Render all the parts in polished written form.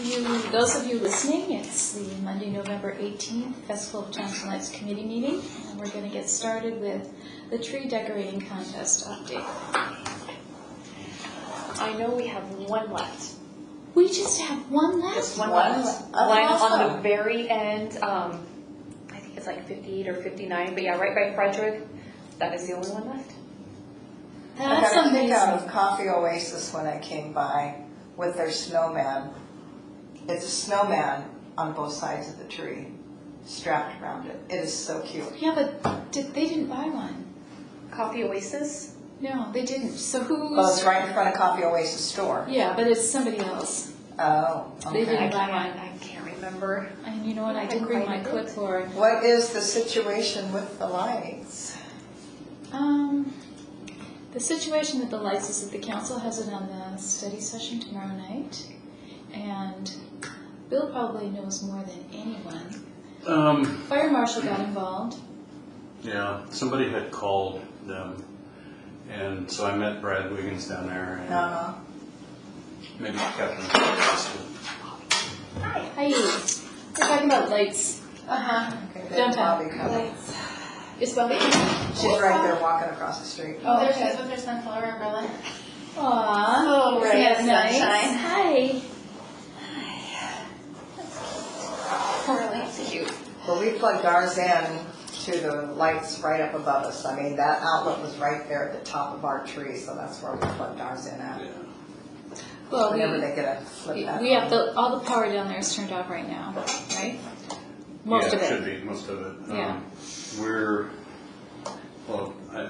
those of you listening, it's the Monday, November 18th Festival of Chimes and Lights Committee meeting, and we're going to get started with the tree decorating contest update. I know we have one left. We just have one left. Just one left. Line on the very end. I think it's like 58 or 59, but yeah, right by Frederick. That is the only one left. That's I got a amazing. kick out of Coffee Oasis when I came by with their snowman. It's a snowman on both sides of the tree, strapped around it. It is so cute. Yeah, but they didn't buy one. Coffee Oasis? No, they didn't. So who's... Well, it's right in front of Coffee Oasis store. Yeah, but it's somebody else. Oh, They okay. didn't buy one. I can't remember. And you know what? I didn't bring my clipboard. What is the situation with the lights? The situation with the lights is that the council has it on the study session tomorrow night, and Bill probably knows more than anyone. Fire marshal got involved. Yeah, somebody had called them, and so I met Brad Wiggins down there, and maybe Captain. Hi. We're talking about lights. Okay, then Downtown. Bobby coming. Is Bobby? She's right there walking across the street. Oh, there she is with her sunflower umbrella. Aww. Oh, Isn't right, that nice? sunshine. Hi. Really cute. Well, we plugged ours in to the lights right up above us. I mean, that outlet was right there at the top of our tree, so that's where we plugged ours in at. Yeah. Well, Whenever they get a flip that we have on. all the power down there is turned off right now, right? Most of it. Should be, most of it. Yeah.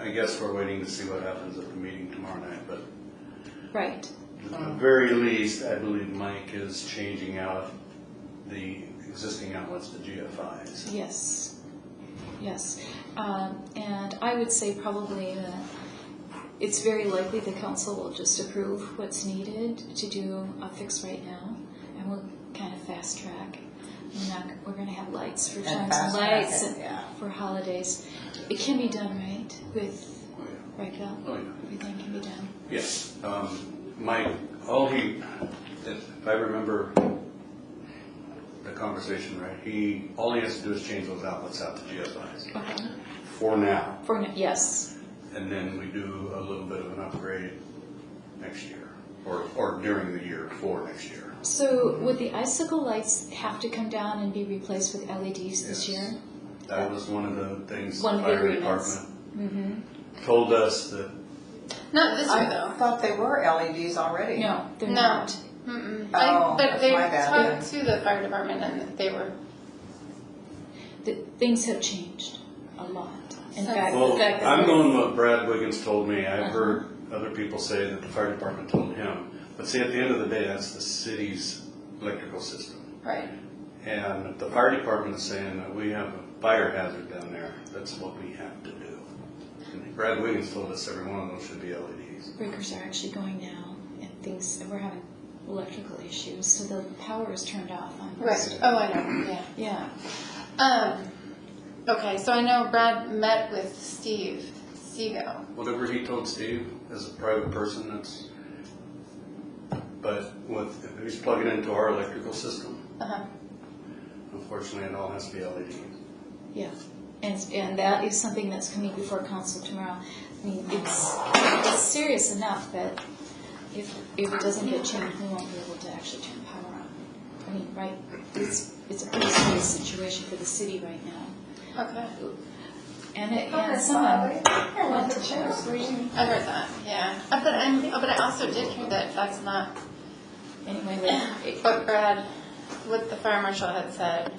I guess we're waiting to see what happens at the meeting tomorrow night, but Right. at the very least, I believe Mike is changing out the existing outlets to GFIs. Yes. Yes. And I would say probably it's very likely the council will just approve what's needed to do a fix right now, and we'll kind of fast track. We're going to have lights for Chimes and fast track Lights it, and yeah. for holidays. It can be done, right? With Oh, yeah. right, Bill? Oh, yeah. Everything can be done. Yes. Mike, if I remember the conversation right, all he has to do is change those outlets out to GFIs Okay. for now. Yes. And then we do a little bit of an upgrade next year, or during the year for next year. So would the icicle lights have to come down and be replaced with LEDs this Yes. year? That was one of the things One the of the fire agreements. department told us that. Not this year I though. thought they were LEDs already. No, they're No. not. Mm-mm. Oh, but that's they my bad. talked to the fire department and they were. Things have changed a lot. In So- fact, Well, the fact that I'm we're- going what Brad Wiggins told me. I've heard other people say that the fire department told him. But see, at the end of the day, that's the city's electrical system. Right. And the fire department is saying that we have a fire hazard down there. That's what we have to do. And Brad Wiggins told us every one of those should be LEDs. breakers are actually going now, and we're having electrical issues, so the power is turned off on us. Right. Oh, I know. Yeah. Yeah. Okay, so I know Brad met with Steve Seago. Whatever he told Steve as a private person, that's. But if he's plugging into our electrical system, unfortunately, it all has to be LEDs. Yeah. And that is something that's coming before council tomorrow. I mean, it's serious enough that if it doesn't get changed, we won't be able to actually turn power on. I mean, right? It's a pretty serious situation for the city right now. Okay. And someone went to church. I heard that. Yeah. But I also did hear that that's not Anyway, what the fire marshal had said.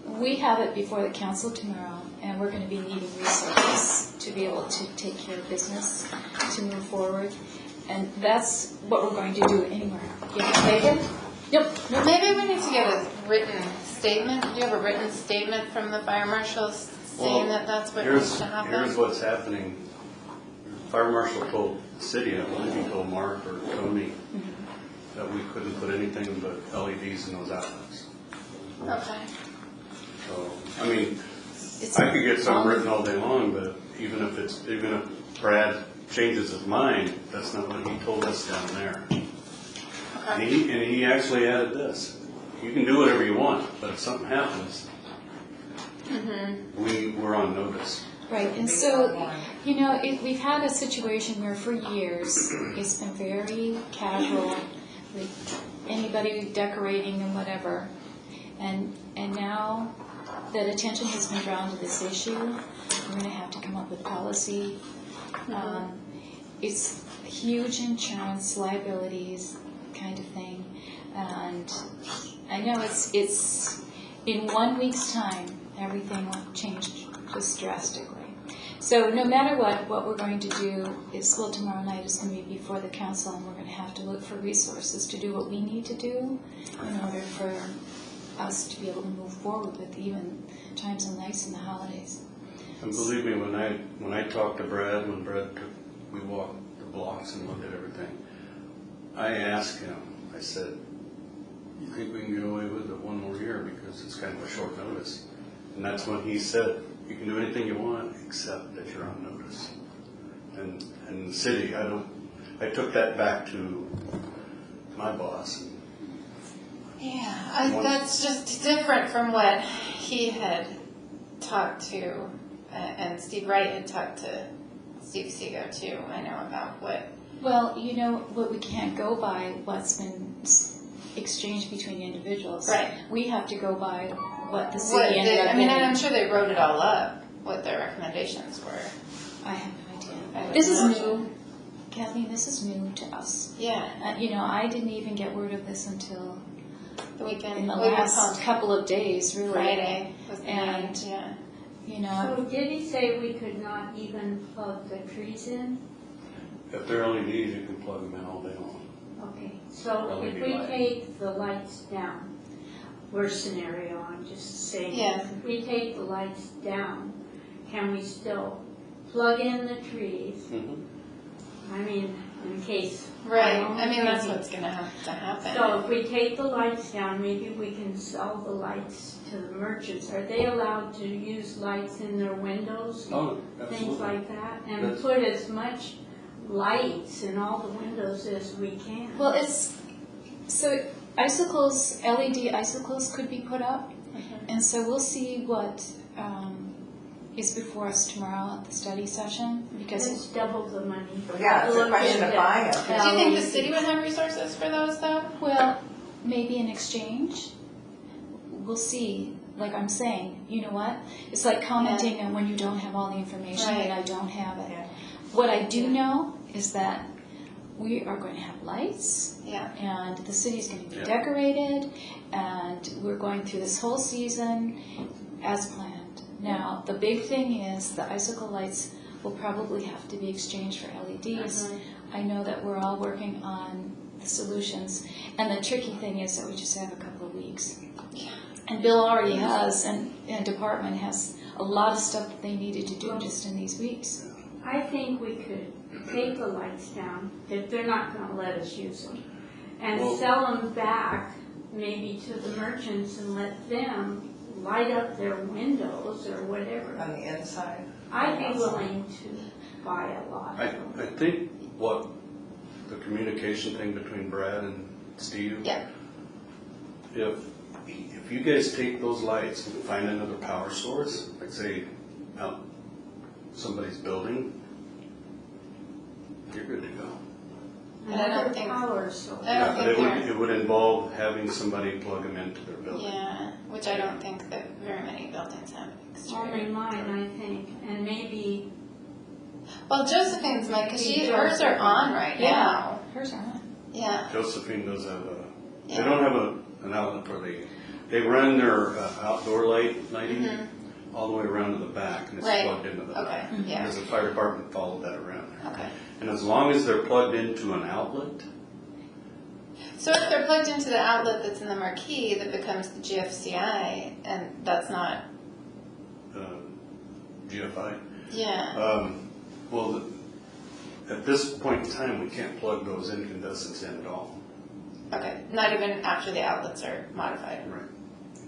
we have it before the council tomorrow, and we're going to be needing resources to be able to take care of business, to move forward. And that's what we're going to do anywhere. Megan? Yep. Maybe we need to get a written statement. Do you have a written statement from the fire marshal saying that that's what needs to happen? Here's what's happening. Fire marshal told the city, I believe he told Mark or Tony, that we couldn't put anything but LEDs in those outlets. Okay. So, I mean, I could get something written all day long, but even if Brad changes his mind, that's not what he told us down there. And Okay. he actually added this. You can do whatever you want, but if something happens, we're on notice. Right, and so, you know, we've had a situation where for years, it's been very casual, with anybody decorating and whatever. And now that attention has been drawn to this issue, we're gonna have to come up with policy. It's huge insurance liabilities kind of thing. And I know it's in 1 week's time, everything will change just drastically. So no matter what we're going to do is, well, tomorrow night is going to be before the council, and we're going to have to look for resources to do what we need to do in order for us to be able to move forward with even Chimes and Lights and the holidays. And believe me, when I talked to Brad, we walked the blocks and looked at everything, I asked him, I said, you think we can get away with it one more year because it's kind of a short notice? And that's when he said, you can do anything you want except that you're on notice. And the city, I took that back to my boss. Yeah, that's just different from what he had talked to, and Steve Wright had talked to Steve Seago too, I know about what. Well, you know, what we can't go by what's been exchanged between individuals. Right. We have to go by what the What city ended up I mean, and getting. I'm sure they wrote it all up, what their recommendations were. I have no idea. I would This is imagine. new. Kathleen, this is new to us. Yeah, You know, I didn't even get word of this until the weekend. in the we were last called couple of days, really. Friday was the And- night, yeah. You know, So did he say we could not even plug the trees in? If they're LEDs, you can plug them in all day long. Okay, so if LED we light. take the lights down, worst scenario, I'm just saying. Yeah. If we take the lights down, can we still plug in the trees? I mean, in case. Right, don't I mean, that's maybe. what's gonna have to happen. So if we take the lights down, maybe we can sell the lights to the merchants. Are they allowed to use lights in their windows? Oh, Things absolutely. like that, and That's- put as much lights in all the windows as we can. well, so icicles, LED icicles could be put up. And so we'll see what is before us tomorrow at the study session, because It's double the money. Yeah, it's a Look question of into buying it. Do you think the city would have resources for those though? well, maybe in exchange, we'll see. Like I'm saying, you know what? It's like commenting on when you don't have all the information and I don't have it. Yeah. What I do know is that we are going to have lights, Yeah. and the city's going to be Yeah. decorated, and we're going through this whole season as planned. Now, the big thing is the icicle lights will probably have to be exchanged for LEDs. I know that we're all working on the solutions, and the tricky thing is that we just have a couple of weeks. And Bill already has, and department has a lot of stuff that they needed to do just in these weeks. I think we could take the lights down, if they're not gonna let us use them, and Well- sell them back maybe to the merchants and let them light up their windows or whatever. On the inside. I'd be willing to buy a lot I of them. think what the communication thing between Brad and Steve. Yeah. If you guys take those lights and find another power source, like say out somebody's building, you're good to go. And I don't Another think- power source. I don't Yeah, but think it would involve having somebody plug them into their building. Yeah, which I don't think that very many buildings have Only exterior. mine, I think, and maybe, Well, Josephine's might, because Maybe hers are on right Yeah. now. Hers are on. Yeah. Josephine does have they Yeah. don't have an outlet where they run their outdoor lighting all the way around to the back, and it's Right. plugged into the Okay, back. yeah. Because the fire department followed that around there. Okay. And as long as they're plugged into an outlet, So if they're plugged into the outlet that's in the marquee, that becomes the GFCI, and that's not, GFI, yeah. well, at this point in time, we can't plug those incandescents in at all. Okay, not even after the outlets are modified. Right.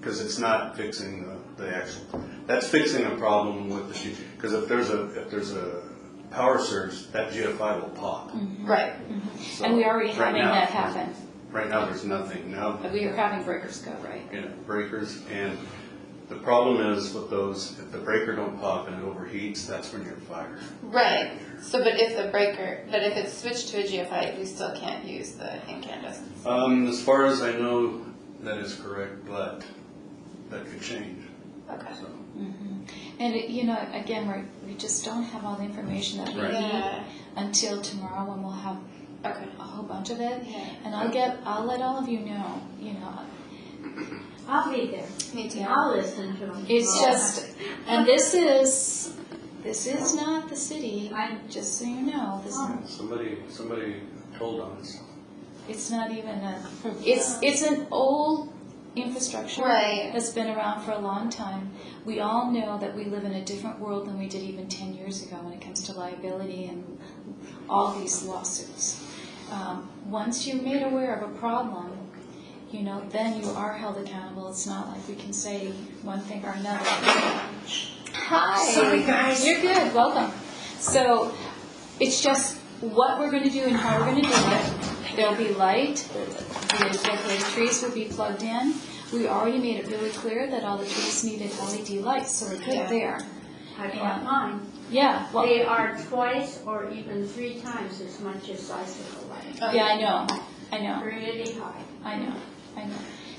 Because it's not fixing the actual, that's fixing a problem with the, because if there's a power surge, that GFI will pop. Right. So, And we already right having now- that happen. right now there's nothing. Now, We are having breakers go, right? breakers, and the problem is with those, if the breaker don't pop and it overheats, that's when you're fire. Right. So, but if it's switched to a GFI, we still can't use the incandescents. As far as I know, that is correct, but that could change. Okay. So, And, again, we just don't have all the information that we Right. need Yeah. until tomorrow when we'll have Okay. a whole bunch of it. Yeah. And I'll let all of you know, I'll be there. Me too. I'll listen to them. it's just, and this is not the city, just so you know, somebody told on us. it's not even it's an old infrastructure Right. that's been around for a long time. We all know that we live in a different world than we did even 10 years ago when it comes to liability and all these lawsuits. Once you're made aware of a problem, then you are held accountable. It's not like we can say one thing or another. Hi. Sorry, guys. You're good. Welcome. So it's just what we're going to do and how we're going to do it. There'll be light. The trees will be plugged in. We already made it really clear that all the trees needed LED lights, so we're good there. I bought mine. Yeah. Well, They are twice or even 3 times as much as bicycle light. yeah, I know. Pretty high. I know.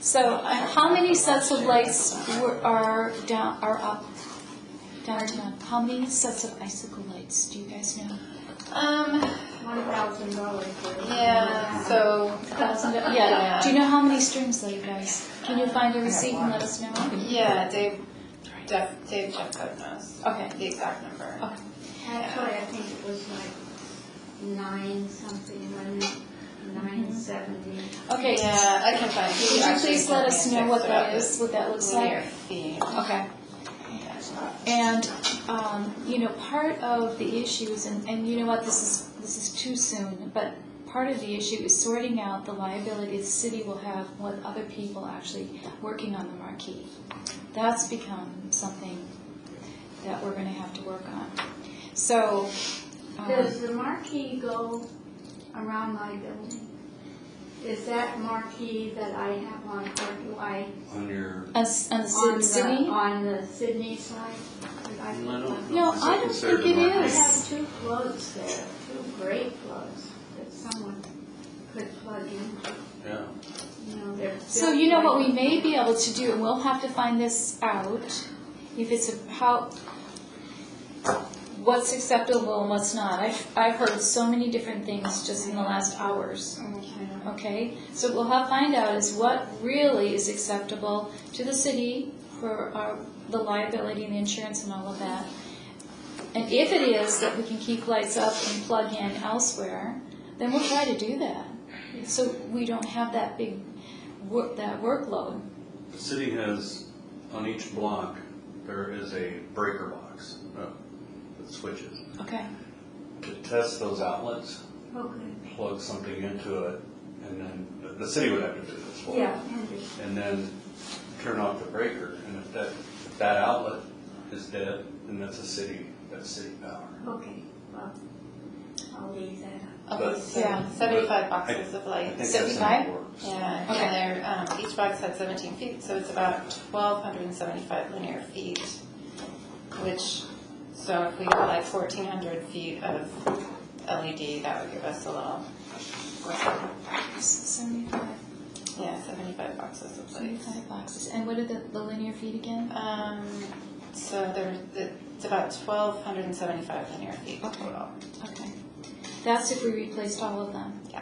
So, how many sets of lights are up downtown? How many sets of icicle lights do you guys know? $1,000 for it. Yeah. So. Yeah. Do you know how many strings, though, you guys? Can you find a receipt and let us know? Yeah, Dave Jeffcoat knows. Okay. The exact number. Okay. Actually, I think it was like 9 something, wasn't it? 970. Okay. Yeah, I can find it. Would you Actually please let us sent me a know what text that about is, what that looks linear like? feet. Okay. And, part of the issues, and you know what, this is too soon, but part of the issue is sorting out the liability the city will have with other people actually working on the marquee. That's become something that we're going to have to work on. So, Does the marquee go around my building? Is that marquee that I have on, or do I, On your, on the city? on the Sydney side? Did I put I don't that? No, Is I that don't considered think it a marquee? I is. have 2 plugs there, 2 great plugs that someone could plug into. yeah. They're So you know what we may be able to do, and we'll have to find this out, if it's what's acceptable and what's not. I've heard so many different things just in the last hours. Okay, so we'll have to find out is what really is acceptable to the city for the liability and the insurance and all of that. And if it is that we can keep lights up and plug in elsewhere, then we'll try to do that. So we don't have that big workload. The city has, on each block, there is a breaker box that switches. Okay. To test those outlets, Okay. plug something into it, and then the city would have to do this for Yeah, us. And then turn off the breaker, and if that outlet is dead, then that's city power. okay, well, I'll leave that. Okay, so Yeah. 75 boxes of I lights. think 75? that's how it works. Yeah, Okay. and they're, each box had 17 feet, so it's about 1,275 linear feet, which, so if we got like 1,400 feet of LED, that would give us a little, 75 75 boxes of lights. boxes. And what are the linear feet again? So it's about 1,275 linear feet Okay. total. Okay. That's if we replaced all of them. Yeah.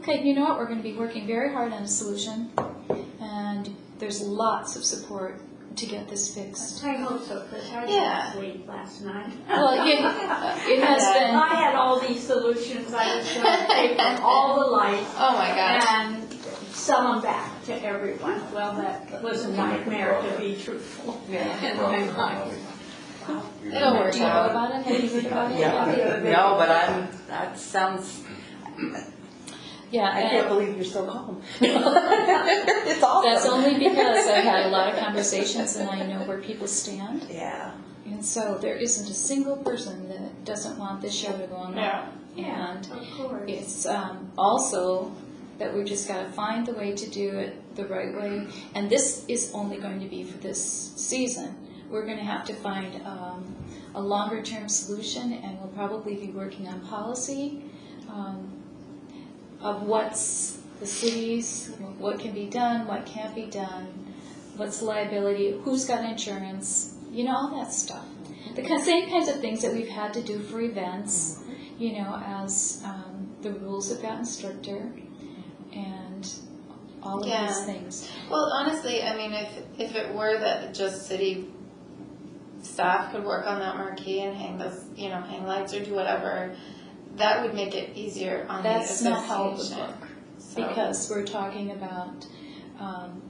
Okay, you know what? We're going to be working very hard on a solution, and there's lots of support to get this fixed. I hope so, because I Yeah. didn't sleep last night. Well, it has I been. had all these solutions I was going to take from all the lights Oh my gosh. and sell them back to everyone. Well, that was a nightmare, to be truthful. In my mind. It'll work Do you know out. about it? Have you heard about it? No, but that sounds, Yeah, I and can't believe you're so calm. It's awesome. that's only because I've had a lot of conversations and I know where people stand. Yeah. And so there isn't a single person that doesn't want this show to go on. Yeah. And Of course. it's also that we've just got to find the way to do it the right way. And this is only going to be for this season. We're going to have to find a longer-term solution, and we'll probably be working on policy of what's the cities, what can be done, what can't be done, what's liability, who's got insurance, all that stuff. The same kinds of things that we've had to do for events, as the rules have gotten stricter and all of these things. Well, honestly, I mean, if it were that just city staff could work on that marquee and hang those, hang lights or do whatever, that would make it easier on That's the not how it would association. work, because we're talking about,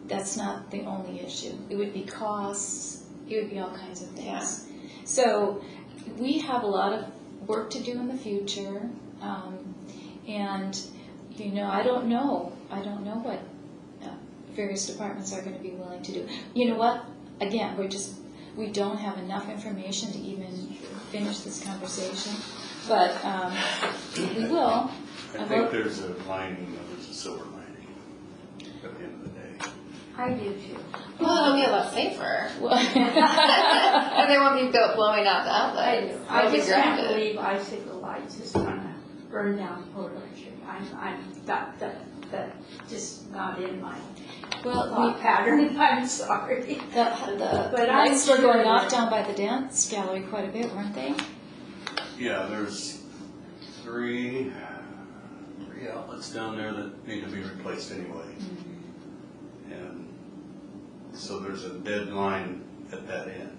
that's not the only issue. It would be costs, it would be all kinds of things. So we have a lot of work to do in the future, and I don't know what various departments are going to be willing to do. You know what? Again, we don't have enough information to even finish this conversation, but we will. I think there's a lining, there's a silver lining at the end of the day. I do too. Well, it'll be a lot safer. Well, And they won't be blowing out the outlets. I They'll be just can't grounded. believe icicle lights is gonna burn down Portland Street. That just not in my thought pattern. I'm sorry. the But I'm lights were sure going off that- down by the dance gallery quite a bit, weren't they? Yeah, there's three outlets down there that need to be replaced anyway. And so there's a deadline at that end,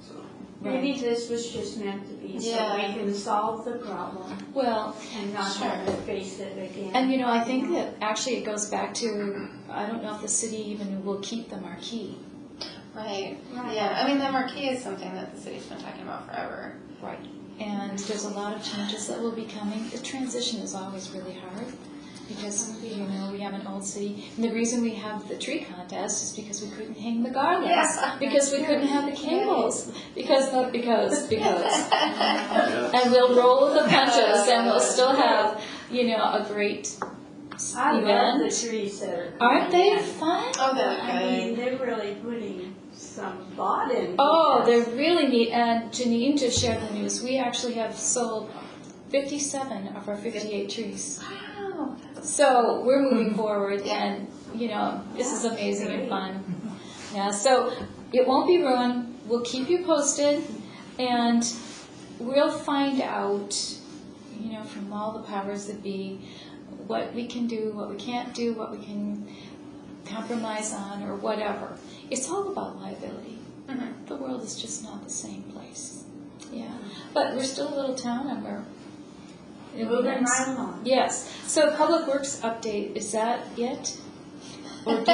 so. Maybe this was just meant to be so Yeah. we can solve the problem Well, and not have to face it again. and I think that actually it goes back to, I don't know if the city even will keep the marquee. Right. Right. Yeah. I mean, the marquee is something that the city's been talking about forever. Right. And there's a lot of changes that will be coming. The transition is always really hard because, we have an old city. And the reason we have the tree contest is because we couldn't hang the garlands. Yeah. Because we couldn't have the cables. Because. Yeah. And we'll roll with the punches and we'll still have, a great I love the event. trees that are Aren't coming they in. fun? Oh, they're I mean, good. they're really putting some thought in. Oh, because- they're really neat. And Janine just shared the news. We actually have sold 57 of our 58 trees. Wow. So we're moving forward, and this is amazing and fun. Yeah, so it won't be ruined. We'll keep you posted, and we'll find out, from all the powers that be, what we can do, what we can't do, what we can compromise on, or whatever. It's all about liability. The world is just not the same place. Yeah, but we're still a little town, and we're Moving right along. Yes. So Public Works update, is that it? Or do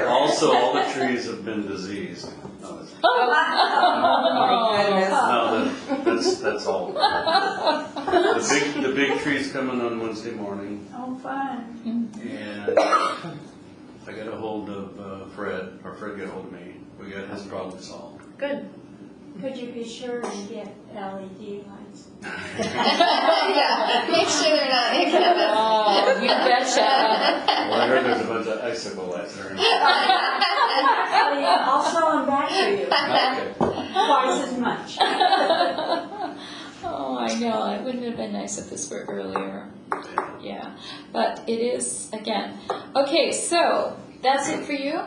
Also, all the trees have been diseased. No, that's all. The big tree's coming on Wednesday morning, Oh, fun. and I got a hold of Fred, or Fred got a hold of me. We got his problem solved. Good. Could you be sure and get LED lights? Yeah. Make sure they're not making a mess. Oh, you betcha. Well, I heard there's a bunch of icicle lights there. I'll sell them back to you, Okay. twice as much. Oh, I know. It wouldn't have been nice if this were earlier. Yeah. But it is, again. Okay, so that's it for you?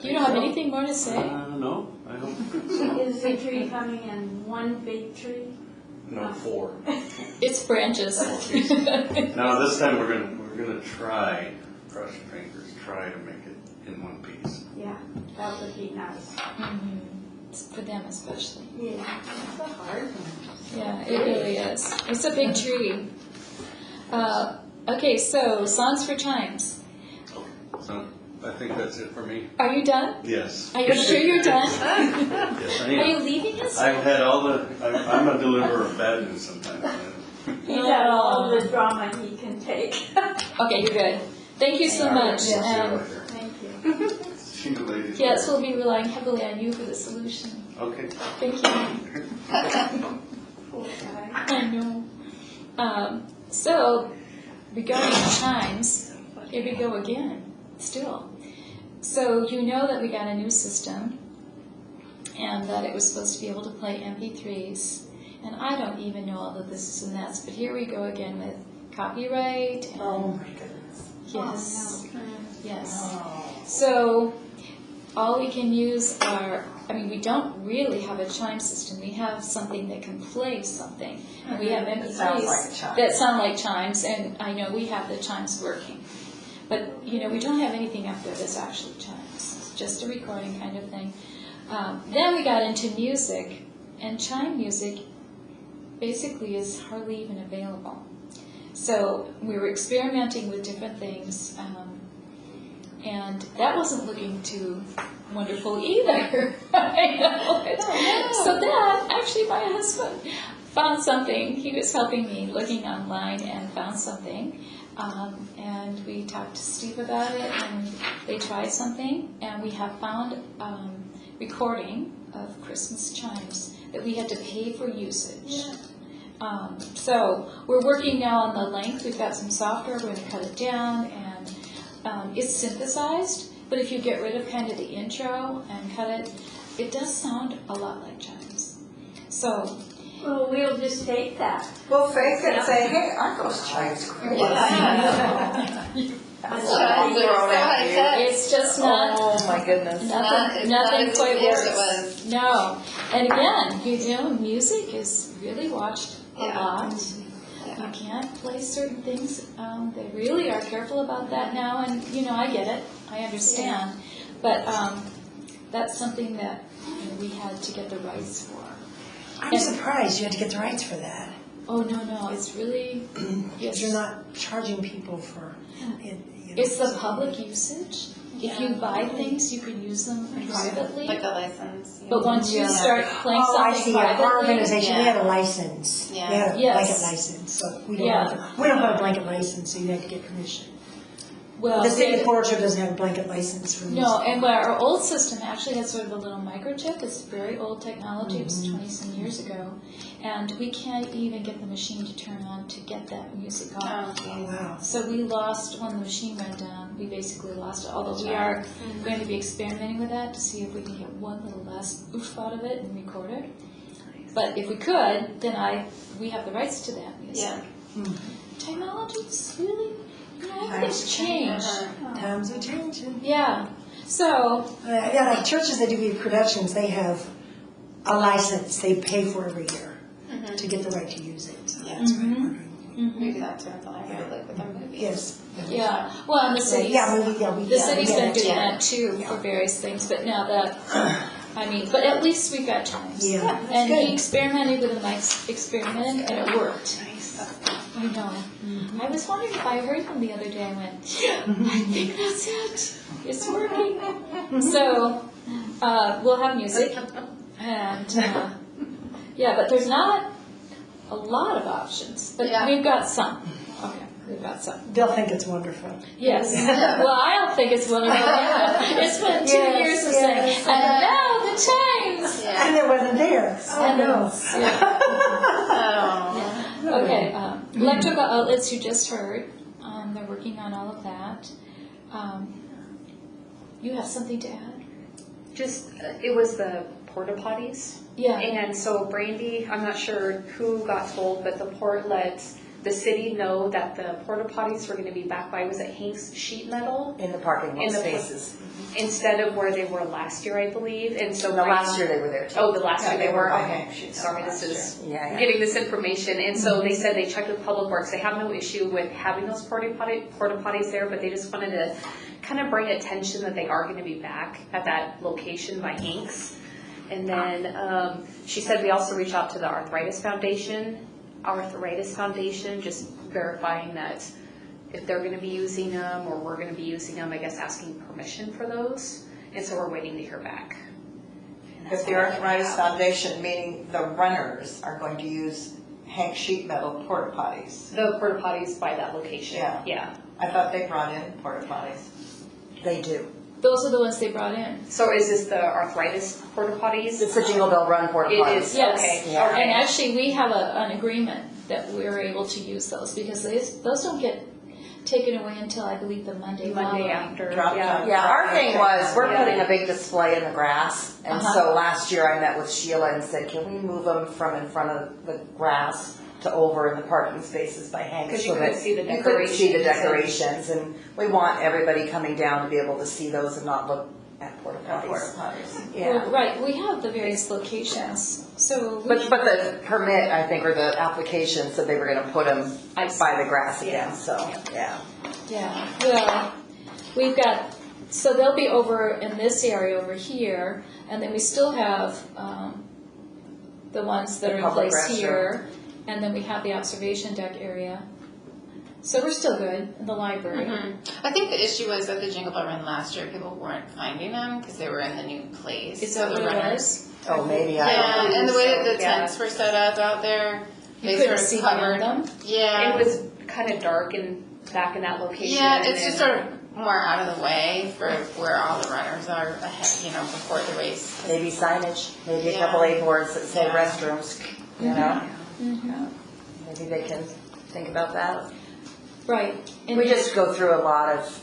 You don't have anything more to say? No, I don't think so. Is the tree coming in one big tree? No, 4. It's branches. Now, this time we're gonna try, cross your fingers, try to make it in one piece. Yeah, that would be nice. For them especially. Yeah, it's a hard one. Yeah, it really is. It's a big tree. Okay, so songs for chimes. So, I think that's it for me. Are you done? Yes. Are you sure you're done? Yes, I Are you am. leaving us? I've had I'm a deliverer of bad news sometimes. He's had all the drama he can take. Okay, you're good. Thank you so much. See you later. Thank you. See you ladies. Yes, we'll be relying heavily on you for the solution. Okay. Thank you. I know. So, regarding Chimes, here we go again, still. So you know that we got a new system, and that it was supposed to be able to play MP3s. And I don't even know all the this and that's, but here we go again with copyright. And Oh my goodness. yes, yes. Oh. So all we can use are, we don't really have a chime system. We have something that can play something. And we have That sounds like MP3s chimes. that sound like chimes, and I know we have the chimes working. But, we don't have anything up there that's actually chimes. It's just a recording kind of thing. Then we got into music, and chime music basically is hardly even available. So we were experimenting with different things, and that wasn't looking too wonderful either. I know it. So then, actually, my husband found something. He was helping me looking online and found something. And we talked to Steve about it, and they tried something, and we have found recording of Christmas chimes that we had to pay for usage. So we're working now on the length. We've got some software. We're going to cut it down, and it's synthesized. But if you get rid of kind of the intro and cut it, it does sound a lot like chimes. So. Well, we'll just take that. We'll fake it and say, hey, aren't those chimes great? It's just not. Oh my goodness. Nothing quite as works. it was. No. And again, music is really watched a lot. You can't play certain things. They really are careful about that now, and I get it. I understand. But that's something that we had to get the rights for. I'm surprised you had to get the rights for that. Oh, no, it's really, Because you're not charging people for it. it's the public usage. If you buy things, you can use them privately. Like a license. But once you start playing Oh, I something see. Our privately, organization, we had a license. Yeah. We had a Yes. blanket license, so we don't Yeah. have a blanket license, so you had to get permission. well, The state of Portrait doesn't have a blanket license for music. no, and our old system actually had sort of a little microchip. It's very old technology. It was 20-some years ago. And we can't even get the machine to turn on to get that music on. Oh, wow. So we lost, when the machine went down, we basically lost it. Although we are going to be experimenting with that to see if we can get one little last oof out of it and record it. But if we could, then we have the rights to that music. Yeah. Technology's really, everything's changed. Times are changing. Yeah. So, Yeah, like churches that do big productions, they have a license they pay for every year to get the right to use it. So that's what I'm wondering. We do that too at the library, like with our movies. Yes. yeah. Well, and the cities. The city's been doing that too for various things, but now that, but at least we've got chimes. Yeah, that's And good. we experimented with a nice experiment, and it worked. I was wondering if I heard them the other day. I went, I think that's it. It's working. So we'll have music, and but there's not a lot of options, but we've got some. Okay, we've got some. They'll think it's wonderful. Yes. Well, I don't think it's wonderful. It's been 2 years of saying, and now the chimes. And it wasn't there. Oh, no. Okay, electrical outlets you just heard. They're working on all of that. You have something to add? Just, it was the porta potties. Yeah. And so Brandy, I'm not sure who got told, but the port let the city know that the porta potties were going to be back by, was it Hank's Sheet Metal? In the parking In lot the- spaces. Instead of where they were last year, I believe. And so No, Brandy- last year they were there too. Oh, the last Yeah, year they they were. were by Okay. Hank's Sheet Sorry, Metal this last is Yeah. getting this information. And so they said they checked with Public Works. They have no issue with having those porta potties there, but they just wanted to kind of bring attention that they are going to be back at that location by Hank's. And then she said we also reach out to the Arthritis Foundation, just verifying that if they're going to be using them or we're going to be using them, I guess asking permission for those. And so we're waiting to hear back. And that's If the all I Arthritis have. Foundation, meaning the runners, are going to use Hank Sheet Metal porta potties. The porta potties by that location. Yeah. Yeah. I thought they brought in porta potties. They do. those are the ones they brought in. So is this the arthritis porta potties? It's the Jingle Bell Run porta It potties. is, Yes. okay. Yeah. And actually, we have an agreement that we're able to use those because those don't get taken away until I believe the Monday Monday following. after, Drop yeah. down. Yeah, our thing was, we're Yeah. putting a big display in the grass, and so last year I met with Sheila and said, can we move them from in front of the grass to over in the parking spaces by Hank? 'Cause you so couldn't that see the You couldn't see the decorations. decorations, and we want everybody coming down to be able to see those and not look at porta Porta potties. potties. Yeah. Well, right, we have the various locations, so. we- But the permit, I think, or the application said they were gonna put them I see. by the grass again, Yeah. so, yeah. Yeah, well, we've got, so they'll be over in this area over here, and then we still have the ones that The are in public place restroom. here, and then we have the observation deck area. So we're still good in the library. I think the issue was at the Jingle Bell Run last year, people weren't finding them because they were in the new place. Is So that the what it runners. was? Oh, maybe, I Yeah, don't know. and the way that the Yeah. tents were set up out there, You they couldn't sort see of behind covered. them? Yeah. It was kind of dark and back in that location. Yeah, it's and just sort of more out of the way for where all the runners are ahead, before the race. Maybe signage, maybe a Yeah. couple A-boards that say Yeah. restrooms, you know? Mhm. Maybe they can think about that. Right. And We just go through a lot of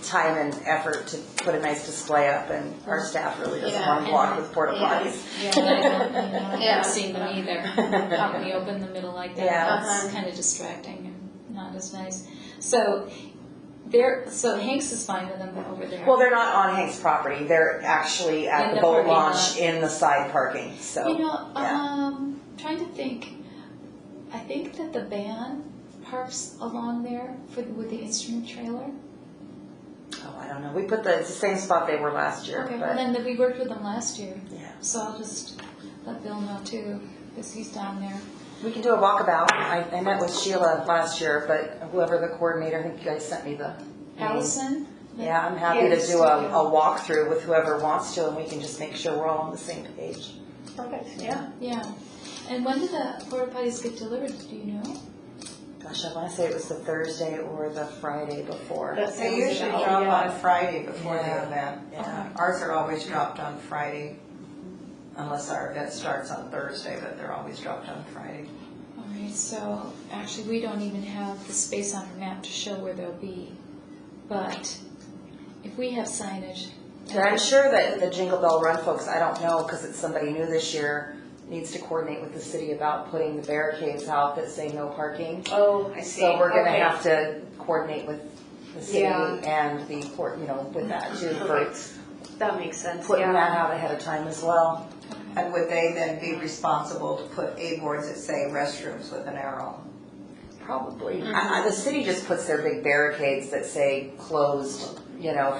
time and effort to put a nice display up, and our staff really doesn't Yeah. want to block with porta Yeah. potties. Yeah, I don't, I Yeah. haven't seen them either, out in the open in the middle like that. Yeah. It's kind of distracting and not as nice. So Hanks is fine with them over there. Well, they're not on Hank's property, they're actually at In the the boat parking launch lot. in the side parking, so. You know, yeah. trying to think, I think that the band parks along there with the instrument trailer. Oh, I don't know, we put it's the same spot they were last year, Okay, well but, then we worked with them last year, yeah. so I'll just let Bill know too, because he's down there. We can do a walkabout, I met with Sheila last year, but whoever the coordinator, I think you guys sent me the name. Allison? Yeah, I'm happy to Yes, do okay. a walkthrough with whoever wants to, and we can just make sure we're all on the same page. Perfect, yeah. Yeah. And when did the porta potties get delivered, do you know? Gosh, I want to say it was the Thursday or the Friday before. That's They sounds usually about- drop yeah. on Friday before Yeah. the event. Yeah. Ours are always dropped on Friday, unless our event starts on Thursday, but they're always dropped on Friday. All right, so actually, we don't even have the space on our map to show where they'll be. But if we have signage. And I'm sure that the Jingle Bell Run folks, I don't know, because it's somebody new this year, needs to coordinate with the city about putting the barricades out that say no parking. Oh, I see. So we're gonna Okay. have to coordinate with the city Yeah. and the court, with that too, for Perfect. That makes sense, putting yeah. that out ahead of time as well. And would they then be responsible to put A-boards that say restrooms with an arrow? Probably. The city just puts their big barricades that say closed,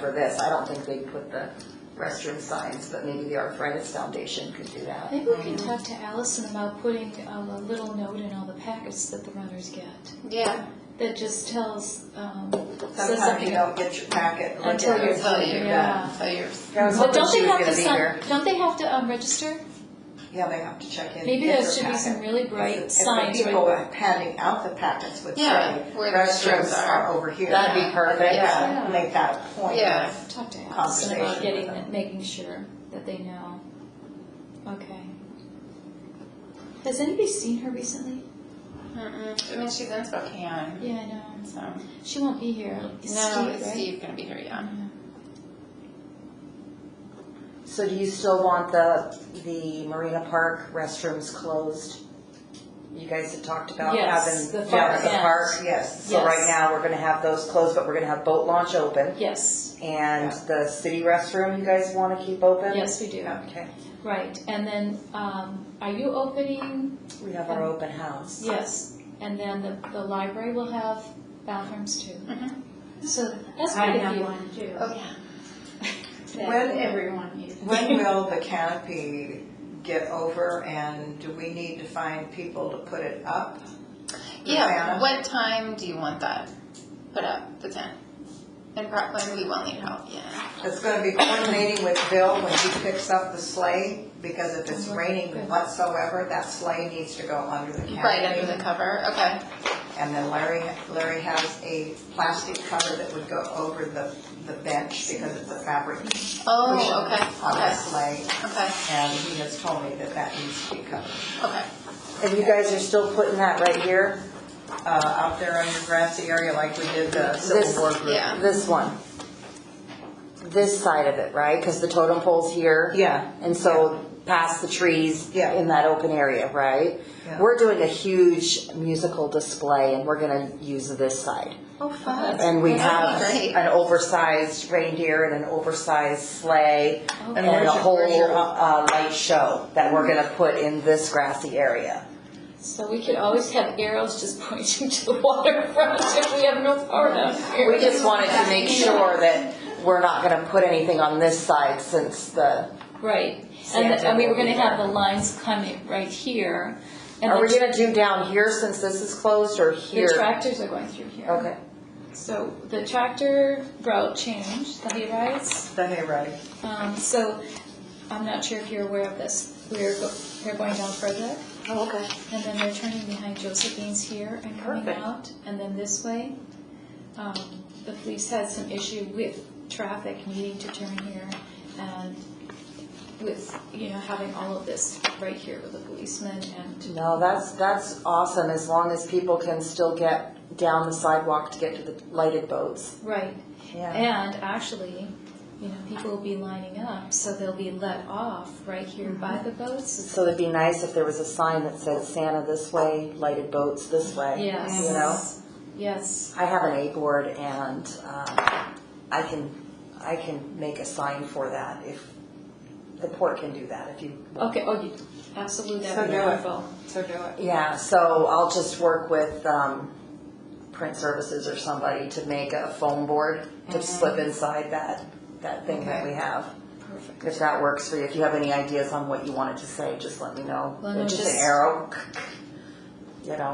for this. I don't think they put the restroom signs, but maybe the Arthritis Foundation could do that. Maybe we can talk to Allison about putting a little note in all the packets that the runners get. Yeah. That just tells, says Sometimes something. you don't get your packet. look Until at it you're until done, you're yeah. done. So you're. I was But hoping don't she they was have gonna to be sign, here. don't they have to register? Yeah, they have to check in. Maybe get there their should be some packet. really bright If the signs, people right? handing out the packets would Yeah, say, where the restrooms restrooms are are. over here. That'd be perfect. Yeah, make that a point. Yeah. Talk to Allison Conversation about getting, with them. making sure that they know. Okay. Has anybody seen her recently? I mean, she's in Spokane, Yeah, I know. so. She won't be here. It's No, Steve, is right? Steve gonna be here, yeah. So do you still want the Marina Park restrooms closed? You guys had talked about Yes, having the down far at the end. park. Yes. So right Yes. now, we're gonna have those closed, but we're gonna have boat launch open. Yes, And the city restroom, you guys wanna keep open? yes, we do. Okay. Right, and then, are you opening? We have our open house. Yes, and then the library will have bathrooms too. So that's I quite a have few. one too. Oh, yeah. That When- everyone uses. When will the canopy get over, and do we need to find people to put it up? Yeah, Diana? what time do you want that put up, the tent? And probably we will need help, yeah. It's gonna be coordinating with Bill when he picks up the sleigh, because if it's raining whatsoever, that sleigh needs to go under the canopy. Right under the cover, okay. and then Larry has a plastic cover that would go over the bench because it's a fabric Oh, cushion okay, on the okay. sleigh. Okay, And he has told me that that needs to be covered. okay. And you guys are still putting that right here? Out there in the grassy area like we did the Civil This- War group. Yeah. This one? This side of it, right? Because the totem pole's here? Yeah. And so past the trees Yeah. in that open area, right? Yeah. We're doing a huge musical display and we're gonna use this side. Oh, fun. And we have That'd be great. an oversized reindeer and an oversized sleigh And and where's a your- whole where's your- light show that we're gonna put in this grassy area. So we could always have arrows just pointing to the waterfront if we have no power down here. We just wanted to make sure that we're not gonna put anything on this side since the, Right, Santa and we were will be gonna have there. the lines coming right here. And are we the gonna do down here since this is closed or here? The tractors are going through here. Okay. So the tractor route changed, the hay rides. The hayride. So I'm not sure if you're aware of this. They're going down further, Oh, okay. and then they're turning behind Josephine's here and coming Perfect. out, and then this way. The police had some issue with traffic needing to turn here, and with, having all of this right here with the policemen and. No, that's awesome, as long as people can still get down the sidewalk to get to the lighted boats. Right. Yeah. And actually, people will be lining up, so they'll be let off right here by the boats. So it'd be nice if there was a sign that said Santa this way, lighted boats this way. Yes. You know? Yes. I have an A-board and I can make a sign for that if the port can do that if you want. Okay, absolutely, So that'd be do it. wonderful. So do it. Yeah, so I'll just work with print services or somebody to make a foam board to slip inside that thing that Okay. we have. Perfect. If that works for you. If you have any ideas on what you wanted to say, just let me know. Well, no, Just an just- arrow,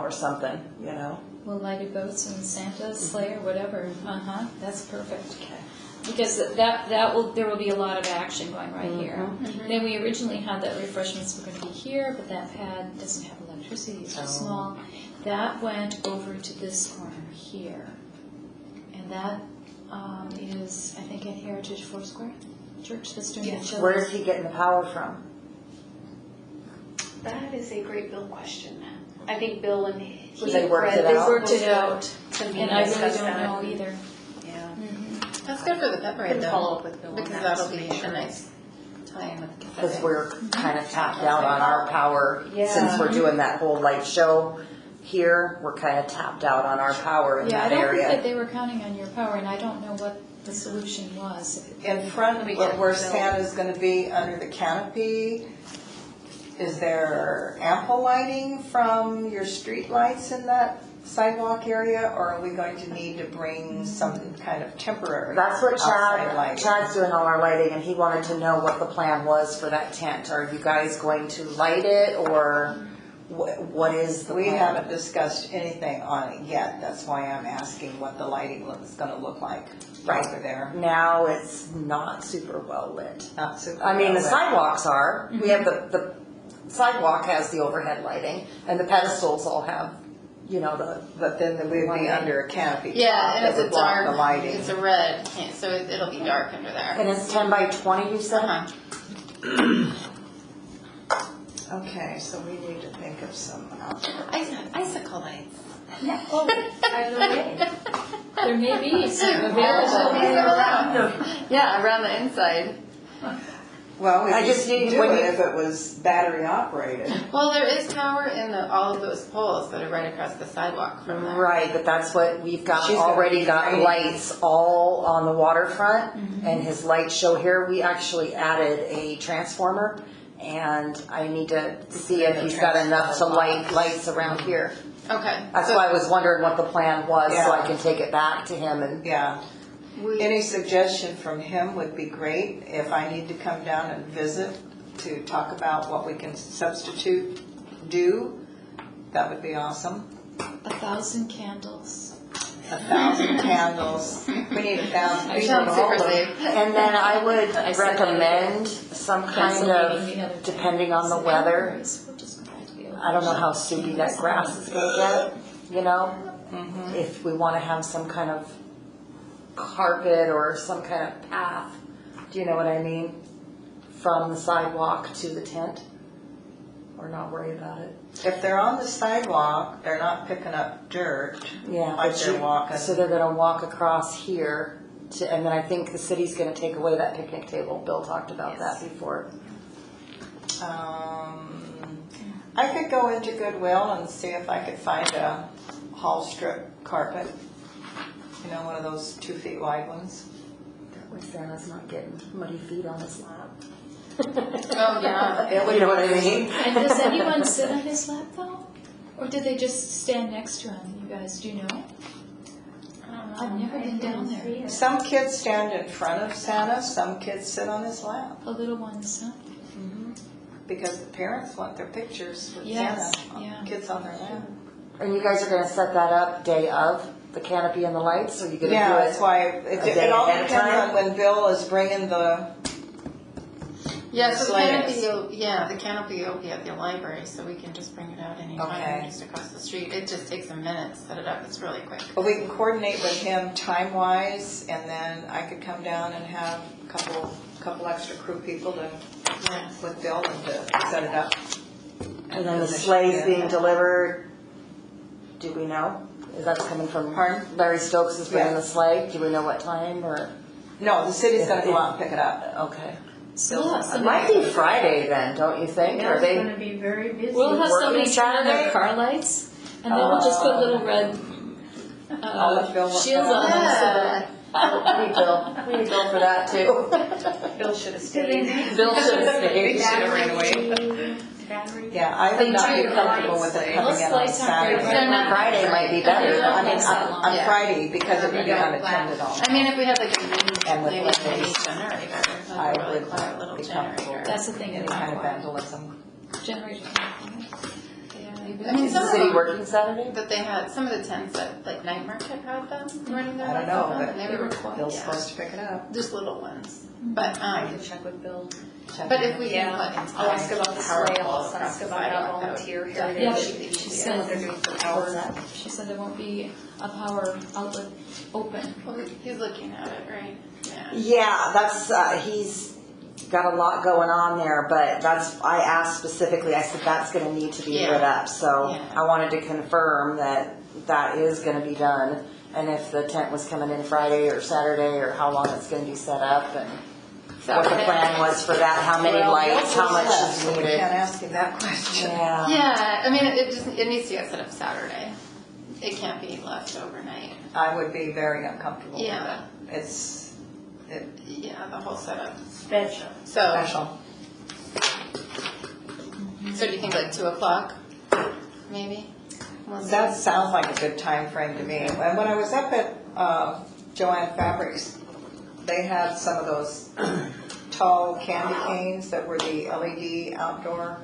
or something, Well, lighted boats and Santa sleigh or whatever, that's perfect. Because there will be a lot of action going right here. Then we originally had that refreshments were gonna be here, but that pad doesn't have electricity, it's too Oh. small. That went over to this corner here. And that is, I think, at Heritage Foursquare Church that's doing the chilies. Where is he getting the power from? That is a great Bill question. I think Bill and he. They worked it Fred out? They worked it out, To me, and I really discussed don't that. know either. Yeah. That's good for the pep parade Can though. follow up with Bill on Because that, that'll just be make a sure. nice tie-in with the Because cafe. we're kind of tapped out on our power, Yeah. since we're doing that whole light show here, we're kind of tapped out on our power in Yeah, I that don't think that area. they were counting on your power, and I don't know what the solution was. In front Let me of get where Bill. Santa's gonna be under the canopy, is there ample lighting from your street lights in that sidewalk area? Or are we going to need to bring some kind of temporary That's what outside lighting? Chad's doing all our lighting, and he wanted to know what the plan was for that tent. Are you guys going to light it, or what is the plan? We haven't discussed anything on it yet, that's why I'm asking what the lighting is gonna look like Right. over there. Now it's not super well lit. Not super I mean, the well lit. sidewalks are. We have the sidewalk has the overhead lighting, and the pedestals all have, But then we'd be under a canopy. Yeah, and that it's a would block dark, the lighting. it's a red, so it'll be dark under there. And it's 10 by 20, you said? Uh-huh. Okay, so we need to think of some outdoor. Icicle lights. Oh, by the way, there may be some Available available. around. Yeah, around the inside. Well, we I could just need- do when it you- if it was battery operated. Well, there is power in all of those poles that are right across the sidewalk from there. Right, but that's what we've got, She's gonna already be got training. lights all on the waterfront, and his light show here, we actually added a transformer, and I need to see if he's got enough to light lights around here. Okay. That's so why I was wondering what the plan was, so I Yeah. can take it back to him and, Yeah. we- Any suggestion from him would be great. If I need to come down and visit to talk about what we can do, that would be awesome. 1,000 candles. 1,000 candles. We need 1,000 I people sound to super hold them. safe. and then I would I said that recommend some kind Vaseline the other of, day. depending on the So weather, anyways, we're just going to be able I don't know how to- soupy that grass is gonna get, you know? Mhm. If we want to have some kind of carpet or some kind of path, do you know what I mean? From the sidewalk to the tent, or not worry about it. If they're on the sidewalk, they're not picking up dirt. Yeah, Like but they're walking. So they're gonna walk across here to, and then I think the city's gonna take away that picnic table. Bill talked about that before. I could go into Goodwill and see if I could find a hall strip carpet. You know, one of those 2 feet wide ones. That way Santa's not getting muddy feet on his lap. Oh, yeah. You know what I mean? And does anyone sit on his lap though? Or did they just stand next to him? You guys, do you know? I've never been down there. Some kids stand in front of Santa, some kids sit on his lap. The little ones, huh? Because the parents want their pictures with Yes, Santa, yeah. kids on their lap. And you guys are gonna set that up day of, the canopy and the lights, or you gonna do it? Yeah, that's why, a day it all ahead of depends time? on when Bill is bringing the, Yeah, so the Slayers. canopy will be at the library, so we can just bring it out anytime, Okay. just across the street. It just takes a minute to set it up, it's really quick. but we can coordinate with him time-wise, and then I could come down and have a couple extra crew people to, Yeah. with Bill and to set it up. And then the Position, sleigh's yeah. being delivered, do we know? Is that coming from Pardon? Larry Stokes is bringing Yeah. the sleigh? Do we know what time, or? No, the city's gonna go out and pick it up. Okay. So we'll have It somebody. might be Friday then, don't you think? Are It's they? gonna be very busy. We'll have working somebody turn on their Saturday? car lights, and then we'll just put little red I'll let Bill look shields that on up. them. So that We need Bill. We need Bill for that too. Bill should have stayed. Bill should have They stayed. should have ran away. Battery. Yeah, I would not be They do. comfortable with it coming Most in on lights aren't very Saturday. bright. Friday might be better. I mean, Last that long. on Yeah. Friday, because it would be unattended all. I mean, if we had like a mini, And with maybe a lights. mini generator, I like a really would quiet little be comfortable. generator. That's the thing. Any kind of vandalism. Generator. I mean, Is some the of city them working Saturday? that they had, some of the tents that like Night Market had them running their I don't lights know, on them, but and they were quiet. Bill's Yeah. supposed to pick it up. Just little ones, but I can check with Bill. but if we can Yeah, put in I'll ask about the power sleigh, poles I'll across ask the about that sidewalk, volunteer would heritage. Yeah, definitely she be said- What they're doing for power. She said there won't be a power outlet open. Well, he's looking at it, right? Yeah. Yeah, that's, he's got a lot going on there, but I asked specifically, I said that's gonna need to be Yeah. lit up, so Yeah. I wanted to confirm that that is gonna be done, and if the tent was coming in Friday or Saturday, or how long it's gonna be set up, and what the plan was for that, how many Well, lights, Bill how much just left, is so we needed. can't ask him that question. Yeah. Yeah, I mean, it needs to get set up Saturday. It can't be left overnight. I would be very uncomfortable with Yeah. it. It's Yeah, the whole setup. Special. So, special. so do you think like 2:00, maybe? We'll see. That sounds like a good time frame to me. And when I was up at Joanne Fabrics, they had some of those tall candy canes that were the LED outdoor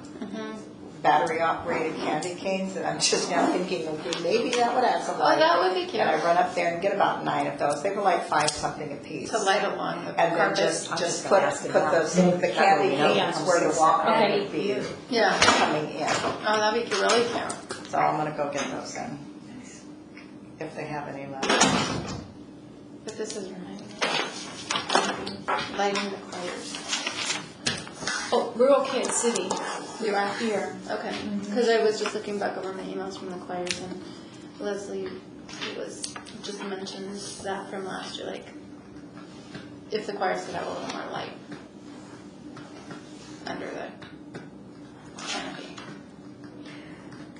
battery operated candy canes, and I'm just now thinking, okay, maybe that would add some Oh, light. that would be cute. And I run up there and get about 9 of those. They were like 5 something a piece. To light along the And then carpet. just just put gonna ask him put that. those, the candy canes where you walk on Okay. would be Yeah. coming in. Oh, that'd be really cute. So I'm gonna go get those then, if they have any left. But this is reminding me. Lighting the choirs. Oh, we're okay at city. You are? Here. Okay. Because I was just looking back over my emails from the choirs, and Leslie was just mentioned that from last year, like if the choirs could have a little more light under the canopy.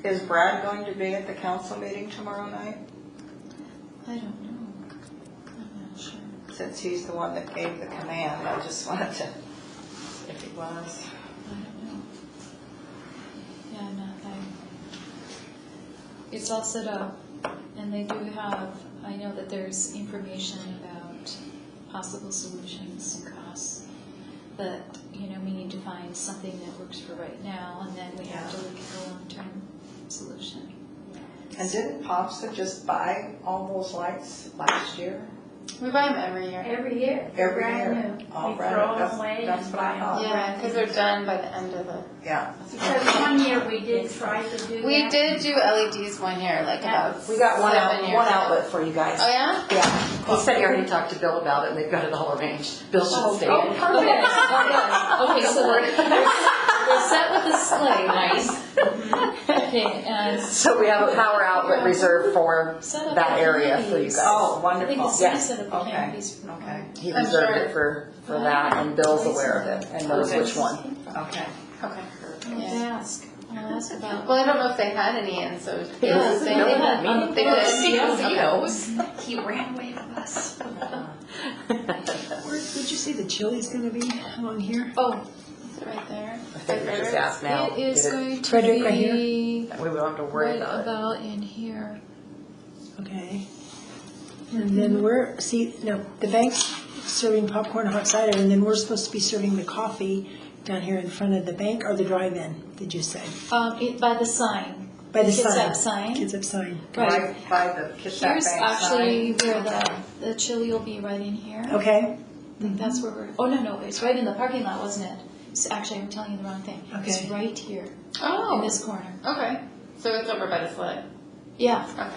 Is Brad going to be at the council meeting tomorrow night? I don't know. I'm not sure. Since he's the one that gave the command, I just wanted to, if he was. I don't know. Yeah, I'm not, it's all set up, and they do have, I know that there's information about possible solutions and costs, but, you know, we need to find something that works for right now, and then we have to look at the long-term solution. And didn't Popsa just buy all those lights last year? We buy them every year. Every year. Every brand year. new. All We brand throw new. them That's- away that's and what I buy thought. all Yeah, brand because new. they're done by the end of the. Yeah. Because one year we did try to do that. We did do LEDs one year, like about. We got one 7 years one ago. outlet for you guys. Oh yeah. Yeah, he said he already talked to Bill about it, and they've got it all arranged. Bill should stay in. Okay, so we're set with the sleigh. Nice. Okay, and So we have a power outlet reserved for set up that the area for you canopies. guys. Oh, I think wonderful. the Yeah. city set up the Okay. canopies for Okay. He I'm reserved sure. it for that, and Bill's aware of it and knows which one. Okay. Okay. I'll Yeah. ask about. Well, I don't know if they had any, and so. Yeah, This is they really had- meaningful. They did. Yeah. He knows. He ran away with us. Where did you say the chili's gonna be on here? Oh, Is it right there? I think we just asked now. it is Get it- going to Frederick, right here? be We won't have to worry right about it. about in here. Okay. And then we're, see, no, the bank's serving popcorn, hot cider, and then we're supposed to be serving the coffee down here in front of the bank or the drive-in, did you say? By the sign. By the Kids sign. Up sign. Kids Up sign. Right. Right by the Kitsap Here's Bank actually sign. where the chili will be right in here. Okay, I think that's where we're, oh, no, it's right in the parking lot, wasn't it? It's actually, I'm telling you the wrong thing. It's Okay. right here, in Oh. this corner. Okay. So it's over by the sled. Yeah, Okay.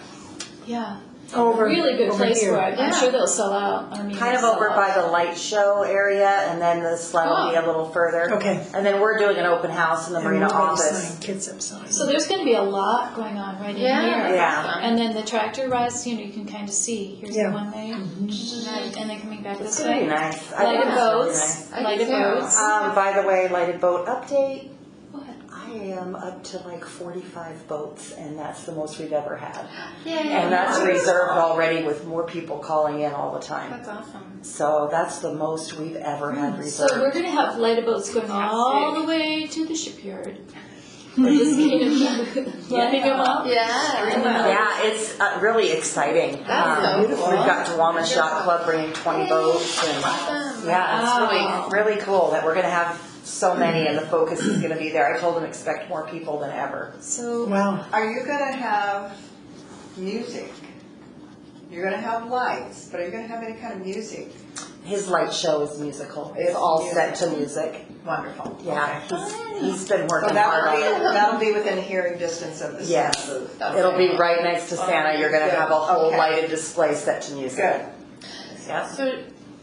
yeah. over, Really good over place here. for it. I'm Yeah. sure they'll sell out. I mean, Kind of they'll over sell by out. the light show area, and then the sled will be a little further. Okay. And then we're doing an open house in the And marina we're by the office. sign, Kids Up sign. So there's gonna be a lot going on right in Yeah. here. Yeah. Awesome. And then the tractor rides, you can kind of see, here's the Yeah. one way, and then coming back It's this gonna be way. nice. I think Lighted it's gonna be boats, nice. I do lighted too. boats. By the way, lighted boat update. What? I am up to like 45 boats, and that's the most we've ever had. Yay. And that's reserved already with more people calling in all the time. That's awesome. So that's the most we've ever had So we're reserved. gonna have lighted boats going all the way to the shipyard. We're just lighting them up. Yeah. Yeah, it's really exciting. That's so cool. We've got Tuamas Yacht Club bringing 20 boats, and Awesome. yeah, Wow. it's really cool that we're gonna have so many, and the focus is gonna be there. I told them expect more people than ever. So, Wow, Are you gonna have music? You're gonna have lights, but are you gonna have any kind of music? His light show is musical. It's It's all set to music. Wonderful. Yeah, Okay. he's been So working hard on it. that'll be within hearing distance of the Yes, sound booth. it'll be right next to Santa. You're gonna have a whole Okay. lighted display set to music. Good. Yeah. So,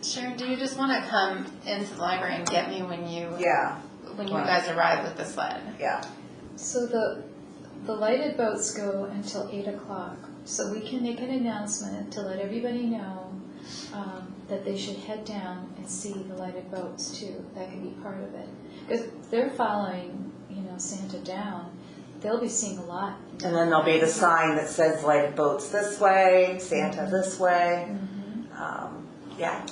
Sharon, do you just want to come into the library and get me when you Yeah, guys arrive with the sled? yeah. so the lighted boats go until 8 o'clock. So we can make an announcement to let everybody know that they should head down and see the lighted boats too. That could be part of it. Because they're following, Santa down. They'll be seeing a lot. And then there'll be the sign that says lighted boats this way, Santa this way. Yeah.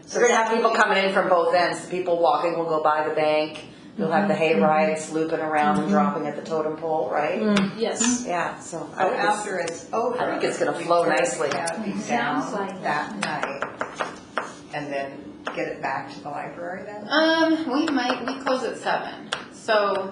So we're gonna have people coming in from both ends. The people walking will go by the bank. You'll have the hay rides looping around and dropping at the totem pole, right? Yes. Yeah, so So I think it's- after it's over. I think it's gonna we flow tear the nicely. canopy Sounds down like that night, and then get it back to the library then? We close at 7. So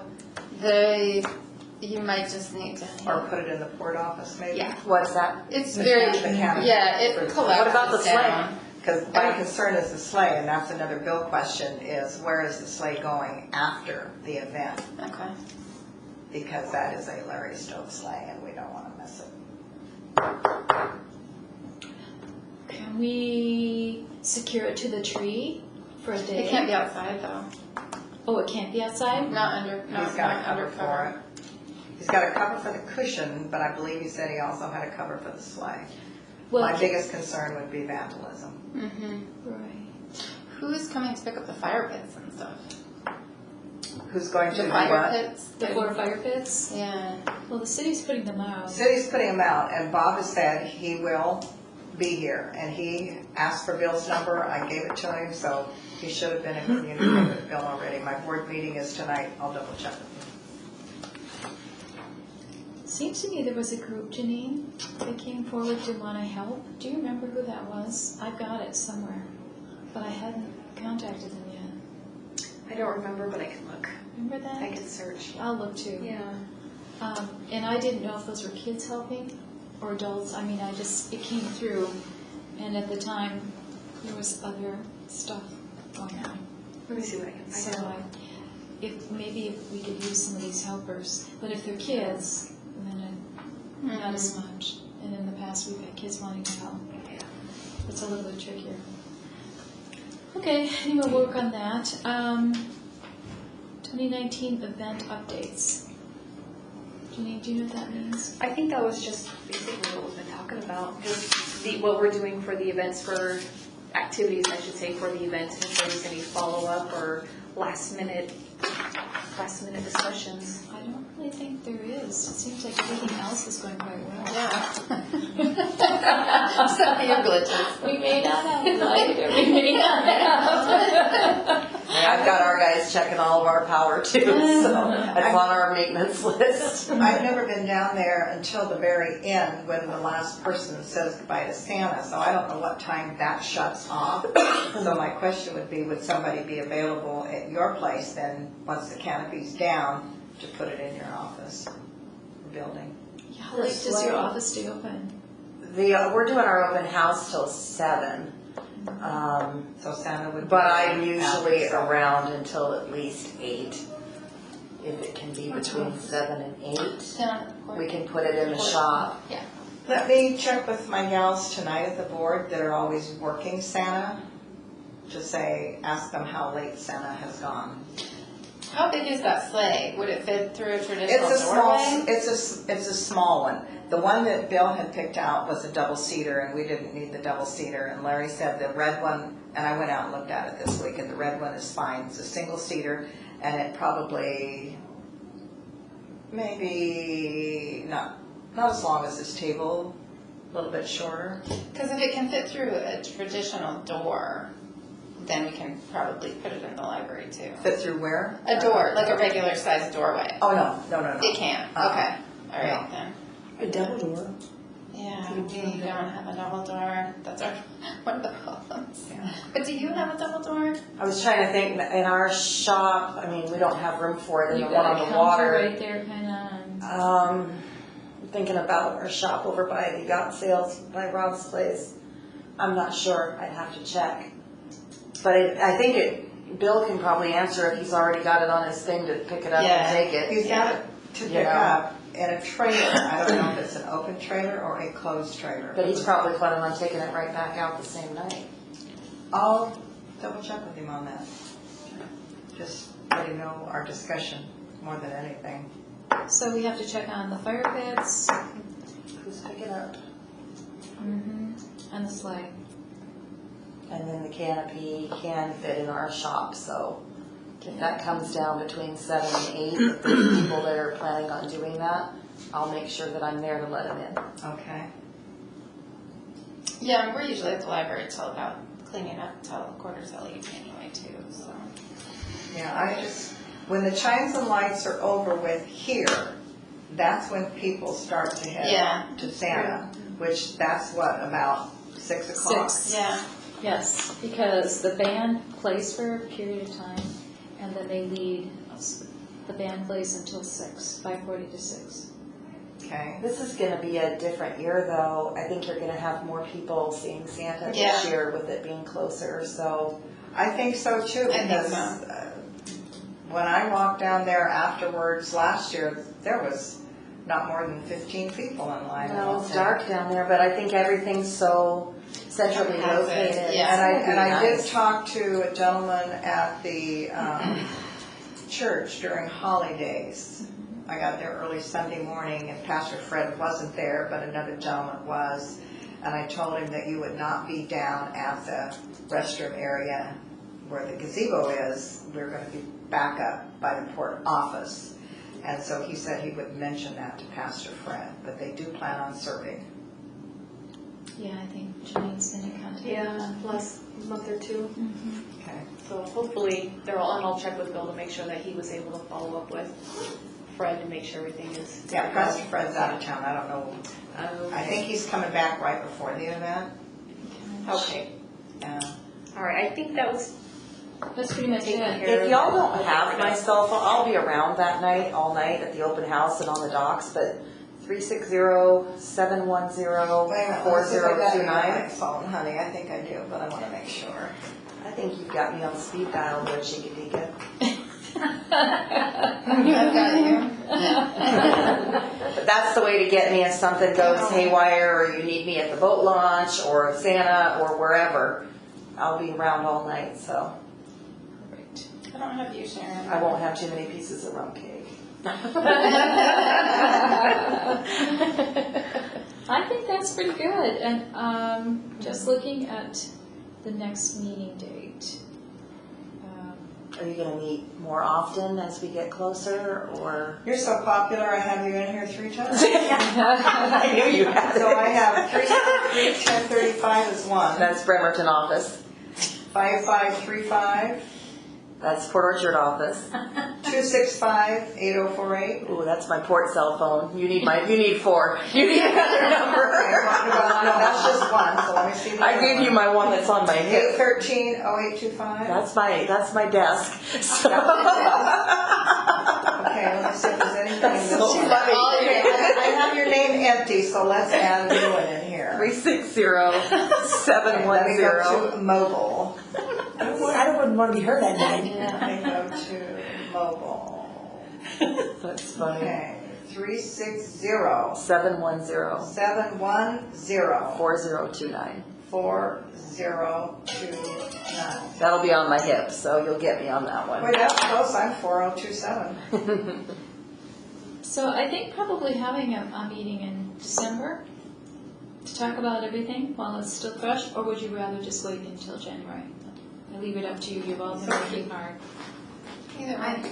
you might just need to. Or put it in the port office maybe? Yeah. what's that? It's The very, canopy. yeah, it What collapses What about the sleigh? down. Because my concern is the sleigh, and that's another bill question, is where is the sleigh going after the event? Okay. Because that is a Larry Stove sleigh, and we don't want to miss it. Can we secure it to the tree for a day? It can't be outside though. Oh, it can't be outside? Not under, He's not got a cover under for cover. it. He's got a cover for the cushion, but I believe he said he also had a cover for the sleigh. Well, My biggest concern would be vandalism. Mm-hmm. right. Who's coming to pick up the fire pits and stuff? Who's going to The do fire what? pits? The 4 fire pits? Yeah. Well, the city's putting them out. City's putting them out, and Bob has said he will be here, and he asked for Bill's number, I gave it to him, so he should have been in communication with Bill already. My board meeting is tonight, I'll double check with him. Seems to me there was a group, Janine, that came forward to want to help. Do you remember who that was? I've got it somewhere, but I hadn't contacted them yet. I don't remember, but I can look. Remember that? I can search. I'll look too. Yeah. And I didn't know if those were kids helping or adults. I mean, it came through And at the time, there was other stuff going on. Let me see what I can So find out. maybe if we could use some of these helpers, but if they're kids, then not as much. And in the past, we've had kids wanting to help. It's a little bit trickier. Okay, I think we'll work on that. 2019 event updates. Janine, do you know what that means? I think that was just basically what we've been talking about, just what we're doing for the events, for activities, I should say, for the event, and if there's any follow-up or last minute discussions. I don't really think there is. It seems like everything else is going quite well. Yeah. Except for your glitches. We may not have liked it, we may not have. I've got our guys checking all of our power too, so it's on our maintenance list. I've never been down there until the very end when the last person says goodbye to Santa, so I don't know what time that shuts off. So my question would be, would somebody be available at your place then, once the canopy's down, to put it in your office or building? How late does your office stay open? We're doing our open house till 7. So Santa would. But I'm usually around until at least 8. If it can be between 7 and 8, we can put it in the shop. Yeah. Let me check with my gals tonight at the board that are always working Santa, to say, ask them how late Santa has gone. How big is that sleigh? Would it fit through a traditional It's a small, doorway? it's a small one. The one that Bill had picked out was a double-seater, and we didn't need the double-seater. And Larry said the red one, and I went out and looked at it this week, and the red one is fine. It's a single-seater, and it probably, maybe not as long as this table, a little bit shorter. Because if it can fit through a traditional door, then we can probably put it in the library too. Fit through where? A door, like a regular sized doorway. Oh, no. It can, okay. All right then. A double door. Yeah, we don't have a double door. That's one of the problems. Yeah. But do you have a double door? I was trying to think, in our shop, I mean, we don't have room for it in You the one got on a the counter water. right there, kind of. I'm thinking about our shop over by the yacht sales by Rob's place. I'm not sure, I'd have to check. But I think Bill can probably answer if he's already got it on his thing to pick it up Yeah. and take it. He's got it to pick Yeah. up in a trailer. I don't know if it's an open trailer or a closed trailer. But he's probably planning on taking it right back out the same night. I'll double check with him on that. Just let him know our discussion more than anything. So we have to check on the fire pits. Who's picking up? And the sleigh. And then the canopy can fit in our shop, so if that comes down between 7 and 8, if there's people that are planning on doing that, I'll make sure that I'm there to let them in. Okay. Yeah, and we're usually at the library till about cleaning up till quarter till 8 anyway too, so. Yeah, when the chimes and lights are over with here, that's when people start to Yeah. head to Santa, which that's what, about 6 o'clock? 6. Yeah. Yes, because the band plays for a period of time, and then they lead, the band plays until 6, 5:40 to 6. Okay. This is gonna be a different year though. I think you're gonna have more people seeing Santa this Yeah. year with it being closer, so. I think so too, I think because so. When I walked down there afterwards last year, there was not more than 15 people in line. I Well, don't it's think. dark down there, but I think everything's so centrally Has it, located. yeah. And I did Nice. talk to a gentleman at the church during holidays. I got there early Sunday morning and Pastor Fred wasn't there, but another gentleman was. And I told him that you would not be down at the restroom area where the gazebo is. We're going to be back up by the port office. And so he said he would mention that to Pastor Fred, but they do plan on serving. Yeah, I think Janine's been in contact. Yeah, last month or two. Okay. So hopefully, I'll check with Bill to make sure that he was able to follow up with Fred and make sure everything is. Yeah, Pastor Fred's out of town. I don't know. Okay. I think he's coming back right before the event. Okay. Yeah. All right, I think that was That's pretty much taken it. care of. If y'all don't have my cell phone, I'll be around that night, all night at the open house and on the docks, but Wait a minute, 360-710-4029. let's see if I got you on my phone, honey. I think I do, but I want to make sure. I think you've got me on speed dial there, Chickadee. I've got you. But that's the way to get me if something goes haywire, or you need me at the boat launch, or Santa, or wherever. I'll be around all night, so Perfect. I don't have you, Sharon. I won't have too many pieces of rum cake. I think that's pretty good, and just looking at the next meeting date. Are you gonna meet more often as we get closer, or? You're so popular, I have you in here 3 times. I knew you had So I it. have 363, 1035 is one. That's Bremerton office. 5535, That's Port Orchard office. 265, 8048. Ooh, that's my port cell phone. You need 4. You need another number. No, that's just one, so let me see. the I other gave you one. my one that's on my hip. 813, 0825. That's my desk. So. Okay, let me see if there's anything in That's this so one. funny. I have your name empty, so let's add a new one in here. 360-710. Let me go to mobile. I wouldn't want to be heard at night. Let me go to mobile. That's funny. Okay, 360 710 710 4029. 4029. That'll be on my hip, so you'll get me on that one. Wait, that's close, I'm 4027. So I think probably having a meeting in December to talk about everything while it's still fresh, or would you rather just wait until January? I leave it up to you, you've all been working hard. Either way.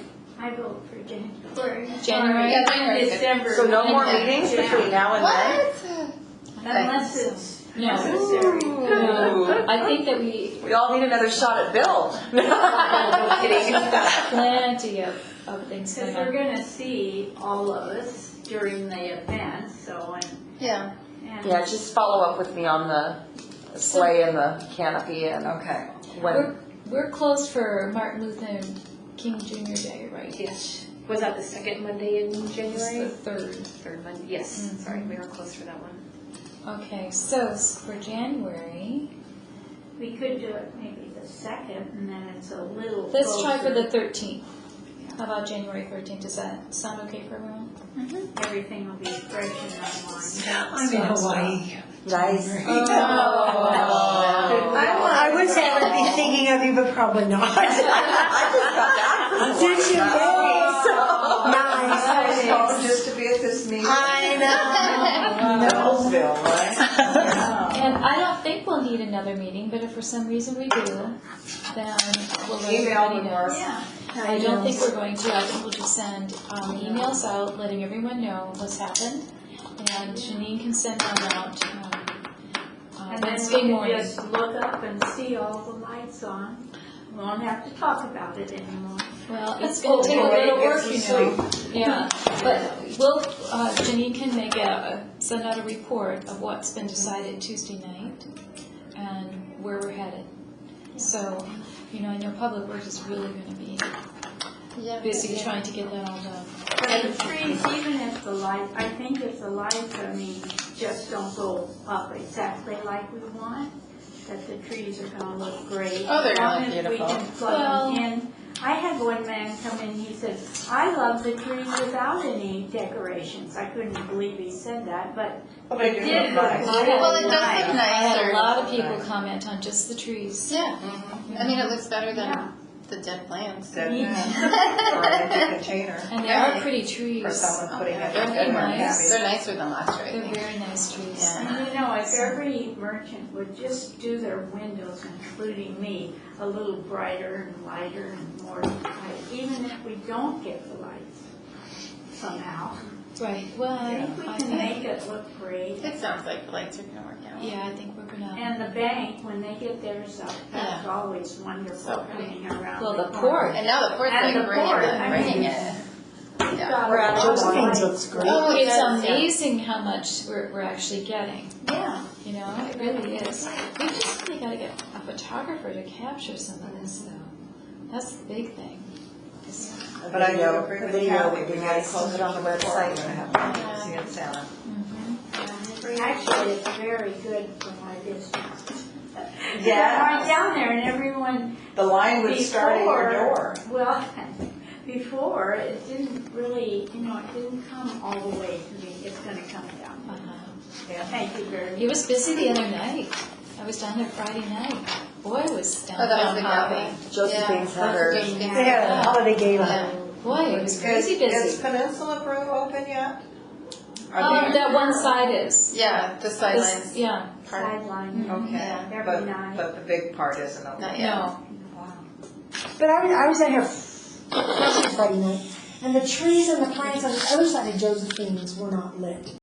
I vote for January. January? Yeah, January. December. So no more Yeah. meetings between now and then? Unless it's No. necessary. No, I think that we We all need another shot at Bill. plenty of things Because going they're on. gonna see all of us during the event, so, Yeah. and. Yeah, just follow up with me on the sleigh and the canopy and Okay. when. We're closed for Martin Luther King Jr. Day, right? Yes. Was that the second Monday in It's January? the third. Third Monday, yes. Mhm. Sorry, we were close for that one. Okay, so for January, We could do it maybe the 2nd, and then it's a little let's try for the closer. 13th. How about January 13th? Does that sound okay for everyone? Everything will be fresh and online. I'm in Hawaii. Nice. I would say I would be thinking of you, but probably not. I just got back from Did you? Nice. Oh, just to be at this meeting. I know. Noblesville, right? Yeah. And I don't think we'll need another meeting, but if for some reason we do, then we'll let Email everybody them know. or Yeah. I don't think we're going to. I think we'll just send emails out, letting everyone know what's happened. And Janine can send one out And then Wednesday we can morning. just look up and see all the lights on. We won't have to talk about it anymore. Well, it's going to take a little work, you know. Yeah, but we'll, Janine can send out a report of what's been decided Tuesday night and where we're headed. So, you know, I know Public Works is really going to be busy trying to get that all done. But the trees, even if the lights, I think if the lights, just don't go up exactly like we want, that the trees are gonna look great. Oh, they're gonna look As long beautiful. as we can plug them in. I had one man come in, he said, I love the trees without any decorations. I couldn't believe he said that, but Well, it they do did look look nice. really Well, it does look nice. I nicer. had a lot of people comment on just the trees. Yeah. I mean, it looks better than Yeah. the dead plants. Dead man. Or an empty container And they are pretty for trees. someone putting it They're in. They're They're nice. They're nicer than last year, I They're think. very nice trees. Yeah. And if every merchant would just do their windows, including me, a little brighter and lighter and more light, even if we don't get the lights somehow. Right, well, I think we can make it look great. It sounds like the lights are gonna work out. yeah, I think we're gonna, And the bank, when they get theirs up, that's always wonderful So pretty. coming around. well, the corner. port, And now the port's And like the bringing port, it, I mean, bringing it. We've Yeah. got a We're at lot of Josephines lights. looks great. Oh, it it's does, yeah. amazing how much we're actually getting, Yeah. you know, it really is. We just really gotta get a photographer to capture some of this though. That's the big thing. But I do agree A with video Kathy, would be we gotta nice to close put it on the before website. we're gonna have to see it, Santa. Actually, it's very good for my business. Yeah. I'm down there and everyone The line would start at your door. Well, before, it didn't really, it didn't come all the way to me. It's gonna come down. Yeah. Thank you very He much. was busy the other night. I was down there Friday night. Boy, was Oh, that was downtown the hopping. gallery. Josephine's had her, Josephine. They had a holiday gala. Boy, it was crazy Is busy. Peninsula Brew open yet? Are they- That one side is. Yeah, the sidelines. This- Yeah, Sideline. Okay, Yeah, every night. but the big part isn't open. Not yet. no. But I was out here Friday night, and the trees and the plants on the other side of Josephine's were not lit.